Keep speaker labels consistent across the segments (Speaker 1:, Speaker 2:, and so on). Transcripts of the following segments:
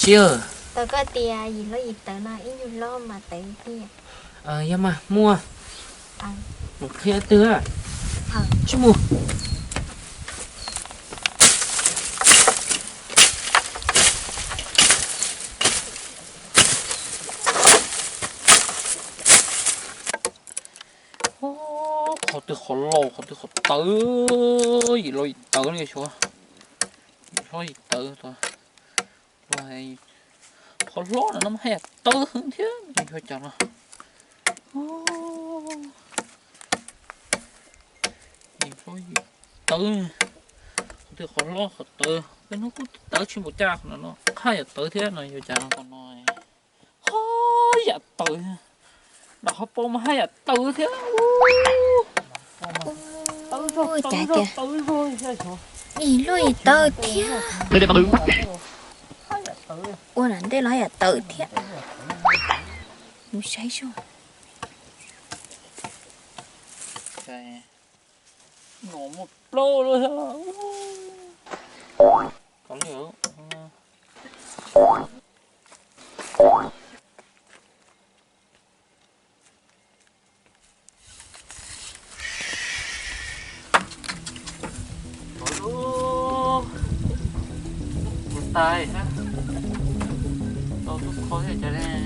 Speaker 1: chưa
Speaker 2: tớ có tiền gì lo gì tớ nói ít nhiều lo mà tớ tiền
Speaker 1: nhưng mà mua
Speaker 2: à
Speaker 1: một phía tứa
Speaker 2: ờ
Speaker 1: chứ mua khó từ khó lâu khó từ khó tớ gì lo gì tớ này chúa lo gì tớ thôi rồi khó lo là nó hay tớ hơn thế gì phải chẳng nào gì lo gì tớ từ khó lo khó tớ cái nó cũng tớ chỉ một cha của nó hay là tớ thế này giờ chẳng còn nói hay tớ đó họ bông hay là tớ thế
Speaker 2: ôi chà
Speaker 1: tớ
Speaker 2: chà
Speaker 1: rồi
Speaker 2: gì lo gì tớ thiệt
Speaker 1: đây là tớ
Speaker 2: ôi anh đây lo gì tớ thiệt nó say rồi
Speaker 1: cái nó một lô luôn hả có liệu tay ha tôi khó thể cho nên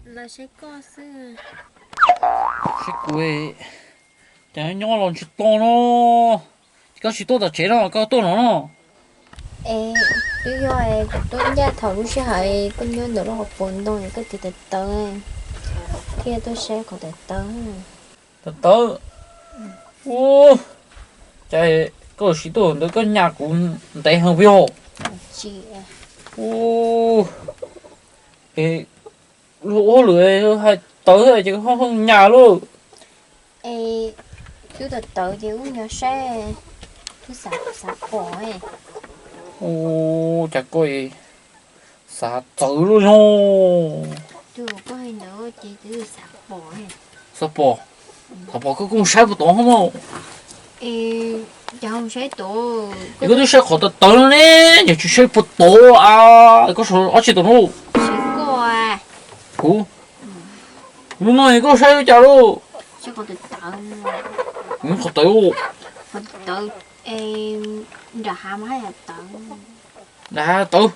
Speaker 2: là sẽ có sự
Speaker 1: cái quê chả nhỏ lon chỉ to nó có chỉ to là chế nó có to nó
Speaker 2: ê bây giờ tôi ra thầu lúc sẽ hay con nhớ được nó học buồn đâu cái thì tớ thì tôi sẽ có tớ
Speaker 1: tớ ô chạy có chỉ to nó có nhà cũng tại hàng viu
Speaker 2: chị
Speaker 1: ô ê lỗ lưỡi hay tớ rồi chứ không nhà luôn
Speaker 2: ê chú tớ thì cũng nhớ sẽ cứ sạp bỏ ấy
Speaker 1: ô chả có gì xả tớ luôn không
Speaker 2: chú có hay nữa chị cứ sạp bỏ ấy
Speaker 1: sắp bỏ cái cũng sai một tổ không
Speaker 2: ê cháu không sẽ tổ
Speaker 1: 이거 도 쉐 걷다 떠네 이제 쉐 포토 아 이거 저 어찌 도노
Speaker 2: sẽ có à
Speaker 1: 고 누나 이거 쉐 자로
Speaker 2: sẽ có tớ
Speaker 1: 걷다요
Speaker 2: Phật tử em đã ham hay là tử
Speaker 1: 나 떠.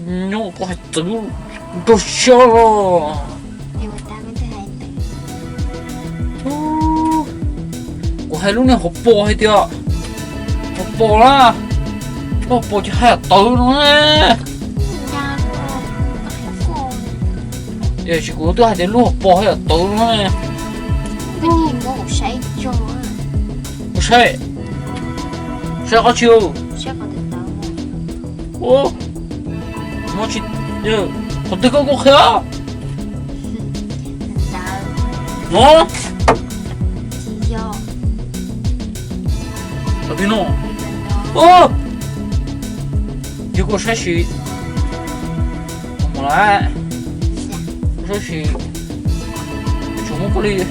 Speaker 1: 너 có hay tử 또 쉐
Speaker 2: em người ta mới thấy hay tử
Speaker 1: có hay lúc này hộp bò hay tiệt hộp bò啦hộp bò chỉ hay tử nữa
Speaker 2: ra cô
Speaker 1: 예 chỉ có tôi hay đến lúc hộp bò hay tử nữa
Speaker 2: cái gì mua một sấy cho
Speaker 1: 쉐 쉐가 치우
Speaker 2: sẽ có thể tử
Speaker 1: 어? 뭐지? 야, 어떻게 하고 가?
Speaker 2: tử
Speaker 1: 어?
Speaker 2: chỉ do
Speaker 1: 어디노? 어? 이거 사실 뭐라? 사실 주먹거리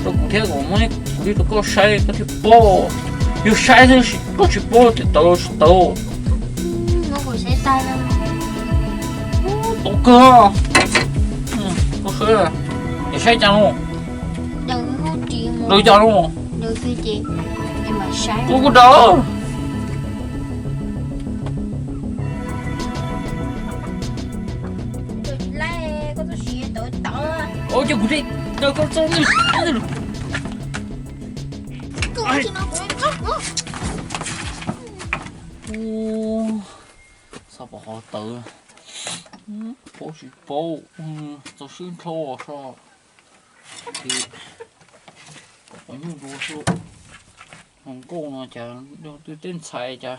Speaker 1: 또 못해고 어머니 우리도 그거 샤이 같이 뽀 이거 샤이는 같이 뽀 됐다고 싶다고
Speaker 2: nó còn sẽ tay đâu
Speaker 1: 또 가. 응, 또 해. 이 샤이잖아.
Speaker 2: đừng có chuyện mà
Speaker 1: 너잖아.
Speaker 2: đừng khi chị em mà sấy
Speaker 1: 누구다?
Speaker 2: lấy có tôi xịa tội tử
Speaker 1: 어제 우리 너가 좀
Speaker 2: cứ chỉ nó cũng
Speaker 1: 오, 사봐, 어따. bố chỉ bố tôi xin thua sao thì có những đồ số Hồng Kông nó chả đâu tôi tên xài chả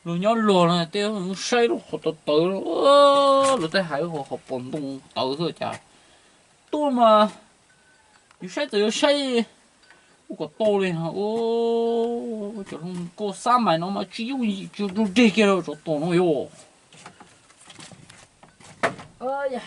Speaker 1: rồi nhớ lùa này tiêu nó say nó họ tự rồi tới hải họ bồn tung tự thôi chả tôi mà you say tự say có to lên hả chỗ nó có sáu mày nó mà chỉ dùng chỉ dùng đây kia rồi chỗ to nó yo ơi